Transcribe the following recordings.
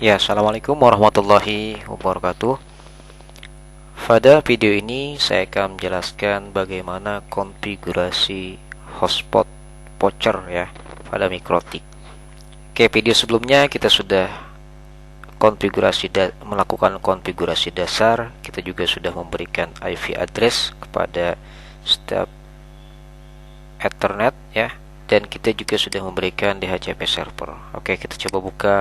Ya, assalamualaikum warahmatullahi wabarakatuh. Pada video ini saya akan menjelaskan bagaimana konfigurasi hotspot voucher ya pada Mikrotik. Oke, video sebelumnya kita sudah melakukan konfigurasi dasar. Kita juga sudah memberikan IP address kepada setiap Ethernet ya, dan kita juga sudah memberikan DHCP server. Oke, kita coba buka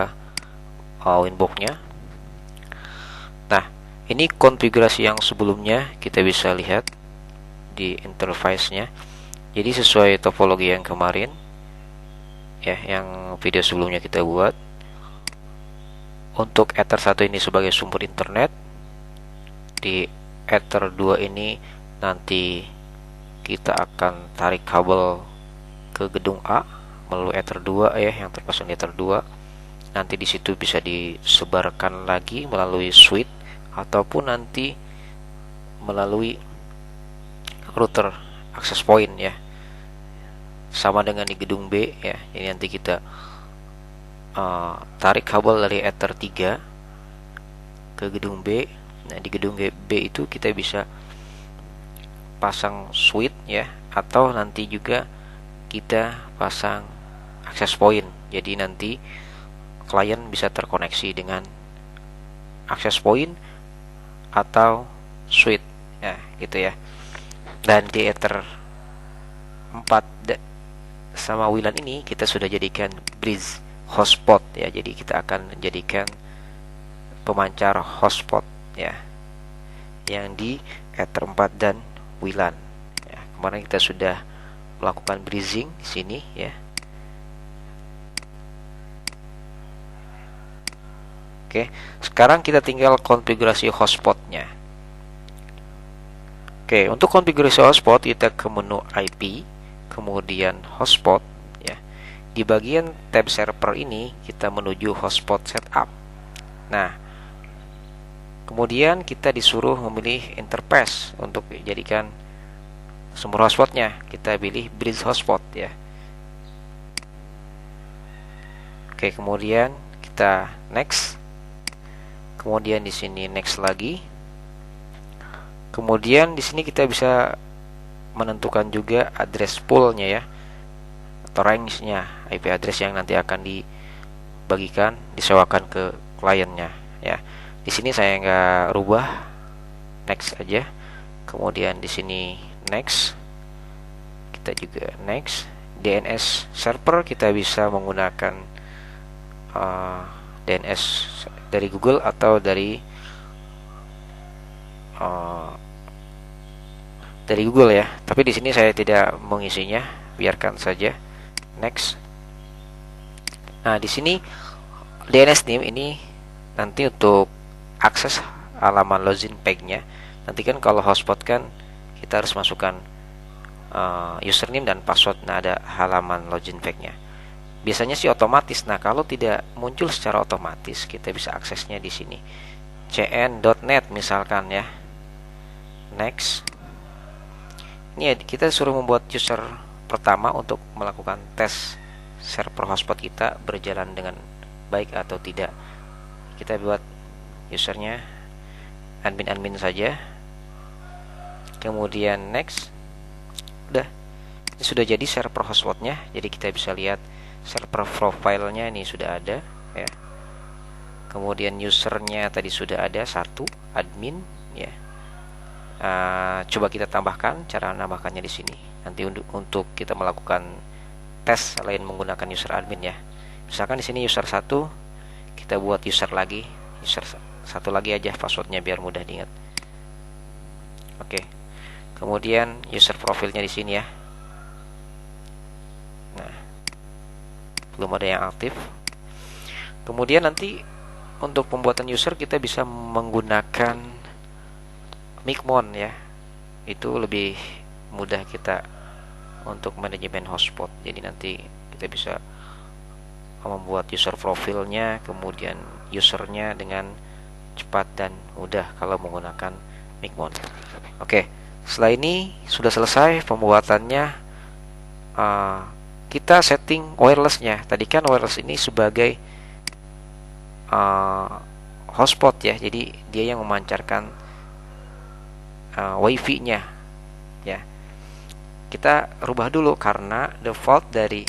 Winbox-nya. Nah, ini konfigurasi yang sebelumnya kita bisa lihat di interface-nya. Jadi sesuai topologi yang kemarin ya, yang video sebelumnya kita buat. Untuk Ether 1 ini sebagai sumber internet. Di Ether 2 ini nanti kita akan tarik kabel ke gedung A melalui Ether 2 ya, yang terpasang di Ether 2. Nanti di situ bisa disebarkan lagi melalui switch ataupun nanti melalui router access point ya, sama dengan di gedung B ya. Ini nanti kita tarik kabel dari Ether 3 ke gedung B. Nah, di gedung B itu kita bisa pasang switch ya, atau nanti juga kita pasang access point. Jadi nanti klien bisa terkoneksi dengan access point atau switch ya, gitu ya. Dan di Ether 4 sama WLAN ini kita sudah jadikan bridge hotspot ya. Jadi kita akan jadikan pemancar hotspot ya, yang di Ether 4 dan WLAN ya. Kemarin kita sudah melakukan bridging di sini ya. Oke, sekarang kita tinggal konfigurasi hotspotnya. Oke, untuk konfigurasi hotspot kita ke menu IP, kemudian hotspot ya. Di bagian tab server ini kita menuju hotspot setup. Nah, kemudian kita disuruh memilih interface untuk dijadikan sumber hotspotnya. Kita pilih bridge hotspot ya. Oke, kemudian kita next. Kemudian di sini next lagi. Kemudian di sini kita bisa menentukan juga address poolnya ya, atau range-nya, IP address yang nanti akan dibagikan, disewakan ke kliennya ya. Di sini saya nggak rubah, next aja. Kemudian di sini next, kita juga next. DNS server kita bisa menggunakan DNS dari Google atau dari Google ya. Tapi di sini saya tidak mengisinya, biarkan saja. Next. Nah, di sini DNS name ini nanti untuk akses halaman login page-nya. Nanti kan kalau hotspot kan kita harus masukkan username dan password. Nah, ada halaman login page-nya. Biasanya sih otomatis. Nah, kalau tidak muncul secara otomatis, kita bisa aksesnya di sini. cn.net misalkan ya. Next. Ini ya, kita suruh membuat user pertama untuk melakukan tes server hotspot kita berjalan dengan baik atau tidak. Kita buat usernya admin saja. Kemudian next. Udah. Ini sudah jadi server hotspotnya. Jadi kita bisa lihat server profile-nya ini sudah ada ya. Kemudian usernya tadi sudah ada satu, admin ya. Coba kita tambahkan, cara menambahkannya di sini. Nanti untuk kita melakukan tes selain menggunakan user admin ya. Misalkan di sini user 1, kita buat user lagi, user 1 lagi aja passwordnya biar mudah diingat. Oke. Kemudian user profilnya di sini ya. Nah, belum ada yang aktif. Kemudian nanti untuk pembuatan user kita bisa menggunakan Micmon ya. Itu lebih mudah kita untuk manajemen hotspot. Jadi nanti kita bisa membuat user profilnya, kemudian usernya dengan cepat dan mudah kalau menggunakan Micmon. Oke, setelah ini sudah selesai pembuatannya. Kita setting wirelessnya. Tadi kan wireless ini sebagai hotspot ya, jadi dia yang memancarkan wifi-nya ya. Kita rubah dulu karena default dari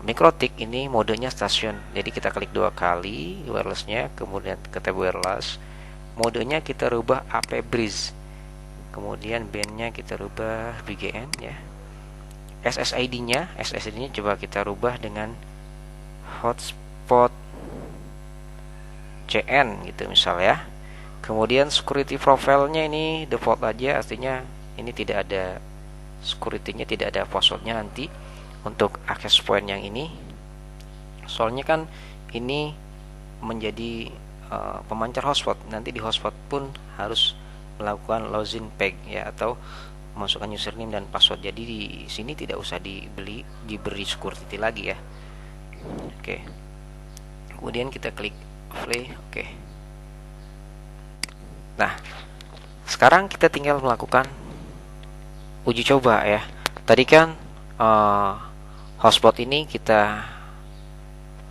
MikroTik ini modenya stasiun. Jadi kita klik 2 kali wirelessnya, kemudian ke tab wireless, modenya kita rubah AP Breeze, kemudian bandnya kita rubah BGN ya. SSID-nya coba kita rubah dengan hotspot CN gitu misal ya. Kemudian security profile-nya ini default aja, artinya ini tidak ada security-nya, tidak ada password-nya nanti untuk access point yang ini. Soalnya kan ini menjadi pemancar hotspot, nanti di hotspot pun harus melakukan login peg ya, atau masukkan username dan password. Jadi di sini tidak usah diberi security lagi ya. Oke. Kemudian kita klik play. Oke. Nah, sekarang kita tinggal melakukan uji coba ya. Tadi kan hotspot ini kita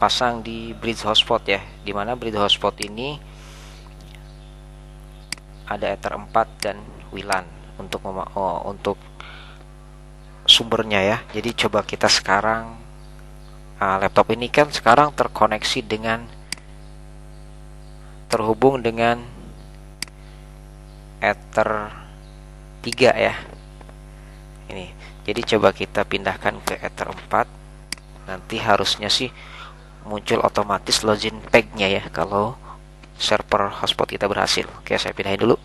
pasang di bridge hotspot ya, dimana bridge hotspot ini ada Ether 4 dan WLAN untuk sumbernya ya. Jadi coba kita sekarang laptop ini kan sekarang terhubung dengan Ether 3 ya. Ini. Jadi coba kita pindahkan ke Ether 4. Nanti harusnya sih muncul otomatis login peg-nya ya kalau server hotspot kita berhasil. Oke, saya pindahin dulu.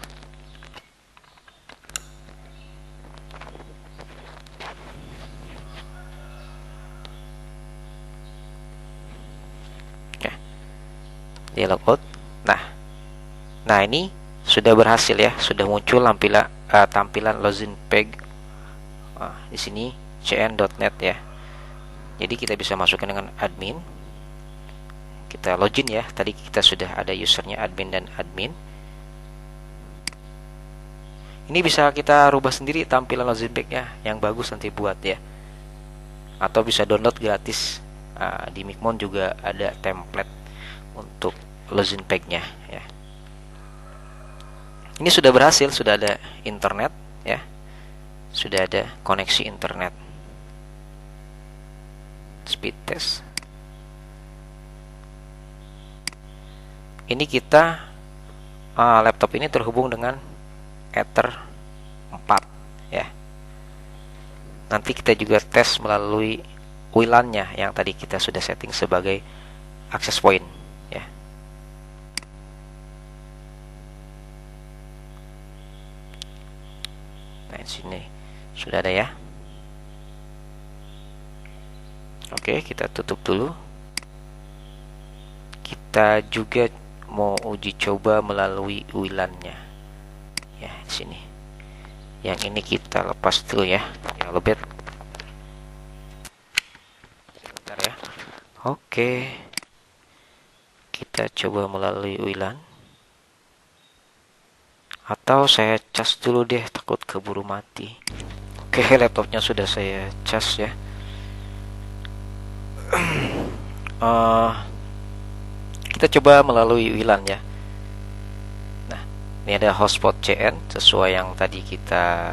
Oke. Dia logout. Nah ini sudah berhasil ya, sudah muncul tampilan login peg di sini cn.net ya. Jadi kita bisa masukkan dengan admin. Kita login ya. Tadi kita sudah ada usernya admin dan admin. Ini bisa kita rubah sendiri tampilan login peg-nya yang bagus nanti buat ya. Atau bisa download gratis. Di Micmon juga ada template untuk login peg-nya ya. Ini sudah berhasil, sudah ada internet ya. Sudah ada koneksi internet. Speed test. Ini kita laptop ini terhubung dengan Ether 4 ya. Nanti kita juga tes melalui WLAN-nya yang tadi kita sudah setting sebagai access point ya. Nah, di sini sudah ada ya. Oke, kita tutup dulu. Kita juga mau uji coba melalui WLAN-nya. Ya, di sini. Yang ini kita lepas dulu ya. Ya, lobet. Bentar ya. Oke. Kita coba melalui WLAN. Atau saya cas dulu deh, takut keburu mati. Oke, laptopnya sudah saya cas ya. Kita coba melalui WLAN ya. Nah, ini ada hotspot CN sesuai yang tadi kita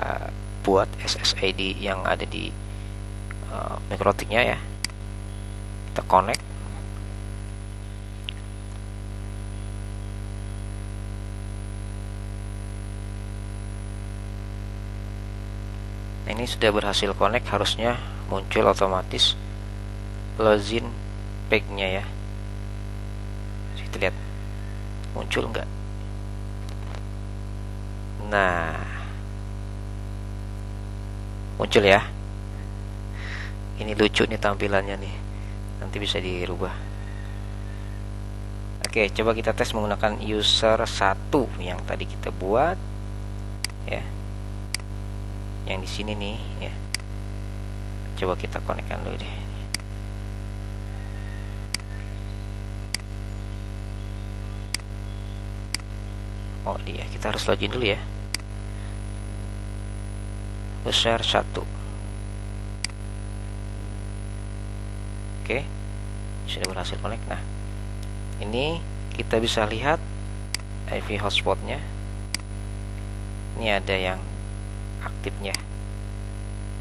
buat SSID yang ada di MikroTik-nya ya. Kita connect. Nah, ini sudah berhasil connect, harusnya muncul otomatis login peg-nya ya. Kita lihat muncul enggak. Nah, muncul ya. Ini lucu nih tampilannya nih, nanti bisa dirubah. Oke, coba kita tes menggunakan user 1 yang tadi kita buat ya, yang di sini nih ya. Coba kita konekkan dulu deh. Oh dia, kita harus login dulu ya. User 1. Oke, sudah berhasil connect. Nah, Ini kita bisa lihat IP hotspotnya. Ini ada yang aktifnya,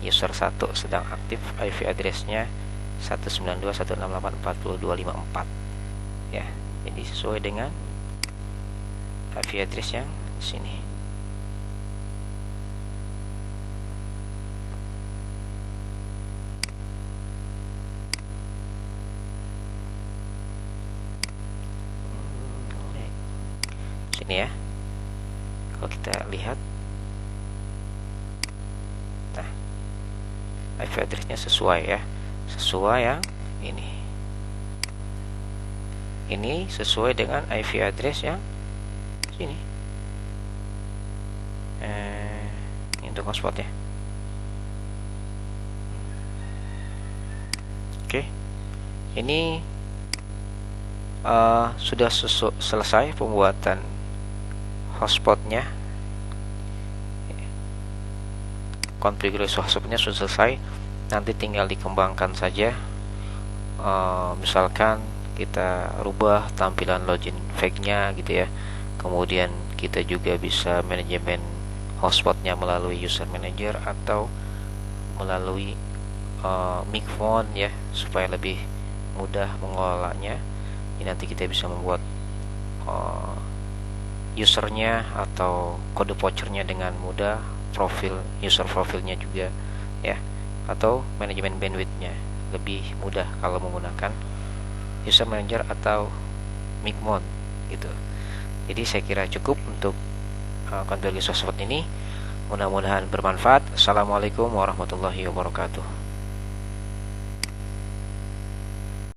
user 1 sedang aktif, IP addressnya 192.168.4254 ya. Jadi sesuai dengan IP address yang di sini. Sini ya. Kalau kita lihat, nah, IP addressnya sesuai ya, sesuai yang ini sesuai dengan IP address yang sini. Ini untuk hotspot ya. Oke, ini sudah selesai pembuatan hotspotnya. Konfigurasi hotspotnya sudah selesai, nanti tinggal dikembangkan saja. Misalkan kita rubah tampilan login fake-nya gitu ya. Kemudian kita juga bisa manajemen hotspotnya melalui user manager atau melalui Micphone ya, supaya lebih mudah mengelolanya. Ini nanti kita bisa membuat usernya atau kode vouchernya dengan mudah, user profilnya juga ya, atau manajemen bandwidthnya lebih mudah kalau menggunakan user manager atau Micphone gitu. Jadi saya kira cukup untuk konfigurasi hotspot ini. Mudah-mudahan bermanfaat. Assalamualaikum warahmatullahi wabarakatuh.